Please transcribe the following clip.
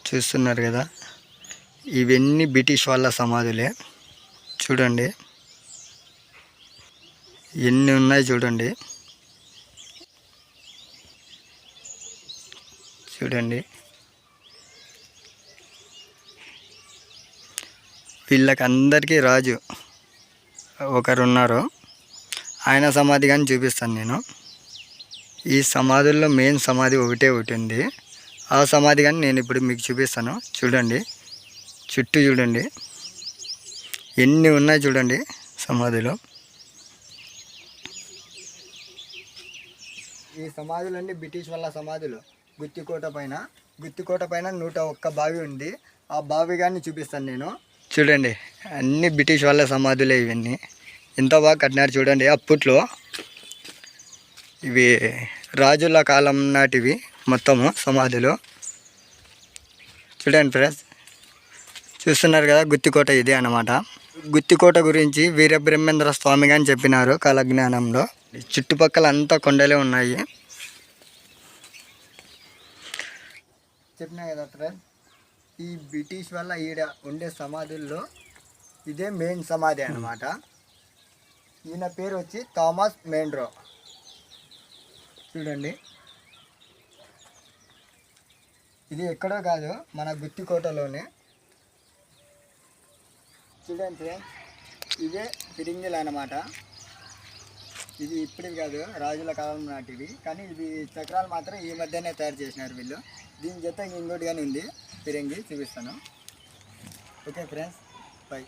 చూస్తున్నారు కదా, ఇవన్నీ బ్రిటిష్ వాళ్ళ సమాధులే. చూడండి ఎన్ని ఉన్నాయి చూడండి. చూడండి వీళ్ళకందరికీ రాజు ఒకరున్నారు, ఆయన సమాధి కానీ చూపిస్తాను నేను. ఈ సమాధుల్లో మెయిన్ సమాధి ఒకటి ఉంది. ఆ సమాధి కానీ నేను ఇప్పుడు మీకు చూపిస్తాను. చూడండి చుట్టూ చూడండి ఎన్ని ఉన్నాయి చూడండి సమాధులు. ఈ సమాధులన్నీ బ్రిటిష్ వాళ్ళ సమాధులు. గుత్తికోట పైన 101 బావి ఉంది. ఆ బావి కానీ చూపిస్తాను నేను. చూడండి అన్ని బ్రిటిష్ వాళ్ళ సమాధులే. ఇవన్నీ ఎంత బాగా కట్టినారు చూడండి. అప్పట్లో ఇవి రాజుల కాలం నాటివి మొత్తము సమాధులు. చూడండి ఫ్రెండ్స్, చూస్తున్నారు కదా, గుత్తికోట ఇది అన్నమాట. గుత్తికోట గురించి వీరబ్రహ్మేంద్ర స్వామి గాని చెప్పినారు కాలజ్ఞానంలో. చుట్టుపక్కల అంతా కొండలే ఉన్నాయి. చెప్పినా కదా ఫ్రెండ్స్, ఈ బ్రిటిష్ వల్ల ఈడ ఉండే సమాధుల్లో ఇదే మెయిన్ సమాధి అన్నమాట. ఈయన పేరు వచ్చి థామస్ మెన్రో. చూడండి ఇది ఎక్కడో కాదు, మన గుత్తికోటలోనే. చూడండి ఫ్రెండ్స్, ఇవే ఫిరింగిలు అన్నమాట. ఇది ఇప్పటివి కాదు, రాజుల కాలం నాటివి. కానీ ఇవి చక్రాలు మాత్రం ఈ మధ్యనే తయారు చేసినారు వీళ్ళు. దీని జత ఇంకోటి కానీ ఉంది, ఫిరంగి చూపిస్తాను. Okay friends, by.